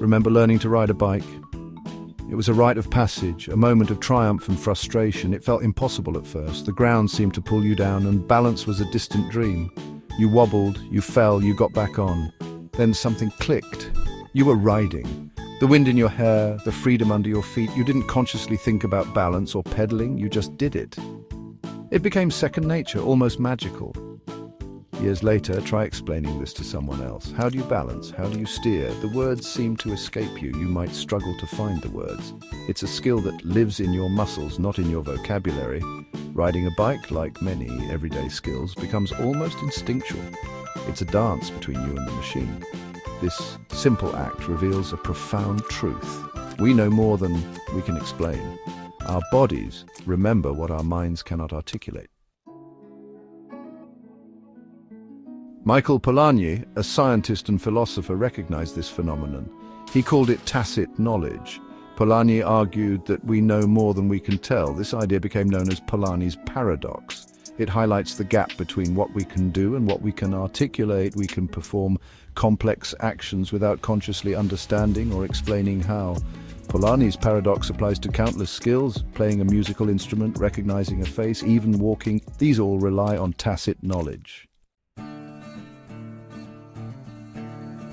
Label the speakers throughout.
Speaker 1: Remember learning to ride a bike? It was a rite of passage, a moment of triumph and frustration. It felt impossible at first. The ground seemed to pull you down, and balance was a distant dream. You wobbled, you fell, you got back on. Then something clicked. You were riding. The wind in your hair, the freedom under your feet. You didn't consciously think about balance or pedaling, you just did it. It became second nature, almost magical. Years later, try explaining this to someone else. How do you balance? How do you steer? The words seem to escape you. You might struggle to find the words. It's a skill that lives in your muscles, not in your vocabulary. Riding a bike, like many everyday skills, becomes almost instinctual. It's a dance between you and the machine. This simple act reveals a profound truth. We know more than we can explain. Our bodies remember what our minds cannot articulate. Michael Polanyi, a scientist and philosopher, recognized this phenomenon. He called it tacit knowledge. Polanyi argued that we know more than we can tell. This idea became known as Polanyi's paradox. It highlights the gap between what we can do and what we can articulate. We can perform complex actions without consciously understanding or explaining how. Polanyi's paradox applies to countless skills: playing a musical instrument, recognizing a face, even walking. These all rely on tacit knowledge.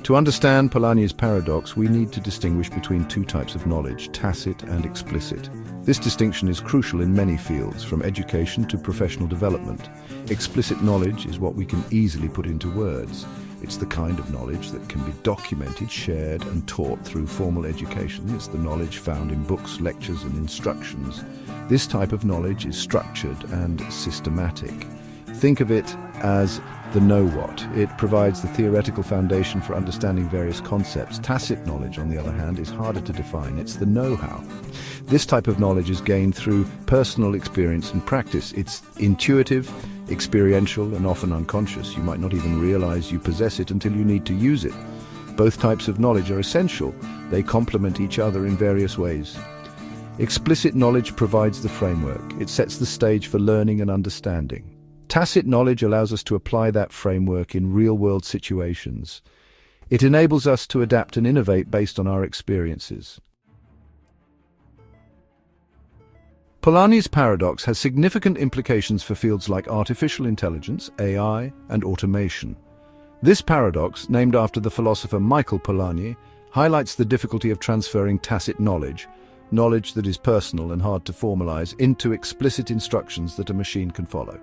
Speaker 1: To understand Polanyi's paradox, we need to distinguish between two types of knowledge, tacit and explicit. This distinction is crucial in many fields, from education to professional development. Explicit knowledge is what we can easily put into words. It's the kind of knowledge that can be documented, shared, and taught through formal education. It's the knowledge found in books, lectures, and instructions. This type of knowledge is structured and systematic. Think of it as the know what. It provides the theoretical foundation for understanding various concepts. Tacit knowledge, on the other hand, is harder to define. It's the know-how. This type of knowledge is gained through personal experience and practice. It's intuitive, experiential, and often unconscious. You might not even realize you possess it until you need to use it. Both types of knowledge are essential. They complement each other in various ways. Explicit knowledge provides the framework. It sets the stage for learning and understanding. Tacit knowledge allows us to apply that framework in real-world situations. It enables us to adapt and innovate based on our experiences. Polanyi's paradox has significant implications for fields like artificial intelligence, AI, and automation. This paradox, named after the philosopher Michael Polanyi, highlights the difficulty of transferring tacit knowledge that is personal and hard to formalize, into explicit instructions that a machine can follow.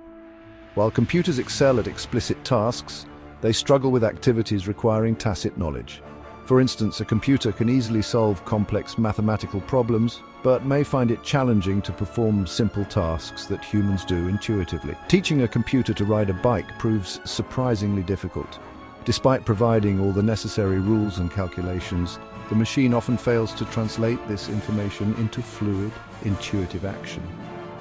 Speaker 1: While computers excel at explicit tasks, they struggle with activities requiring tacit knowledge. For instance, a computer can easily solve complex mathematical problems, but may find it challenging to perform simple tasks that humans do intuitively. Teaching a computer to ride a bike proves surprisingly difficult. Despite providing all the necessary rules and calculations, the machine often fails to translate this information into fluid, intuitive action.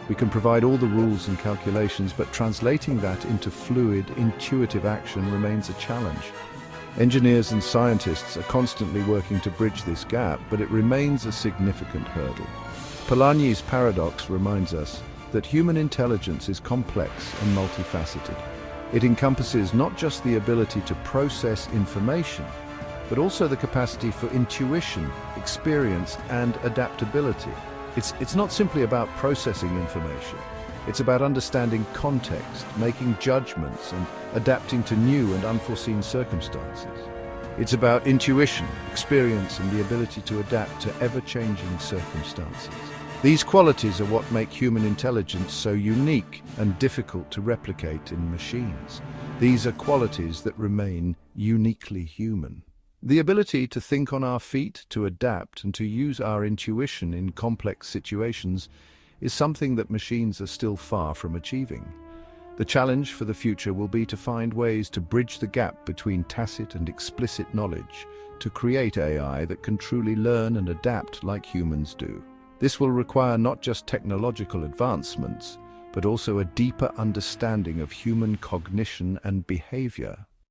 Speaker 1: We can provide all the rules and calculations, but translating that into fluid, intuitive action remains a challenge. Engineers and scientists are constantly working to bridge this gap, but it remains a significant hurdle. Polanyi's paradox reminds us that human intelligence is complex and multifaceted. It encompasses not just the ability to process information, but also the capacity for intuition, experience, and adaptability. It's not simply about processing information. It's about understanding context, making judgments, and adapting to new and unforeseen circumstances. It's about intuition, experience, and the ability to adapt to ever-changing circumstances. These qualities are what make human intelligence so unique and difficult to replicate in machines. These are qualities that remain uniquely human. The ability to think on our feet, to adapt, and to use our intuition in complex situations is something that machines are still far from achieving. The challenge for the future will be to find ways to bridge the gap between tacit and explicit knowledge, to create AI that can truly learn and adapt like humans do. This will require not just technological advancements, but also a deeper understanding of human cognition and behavior.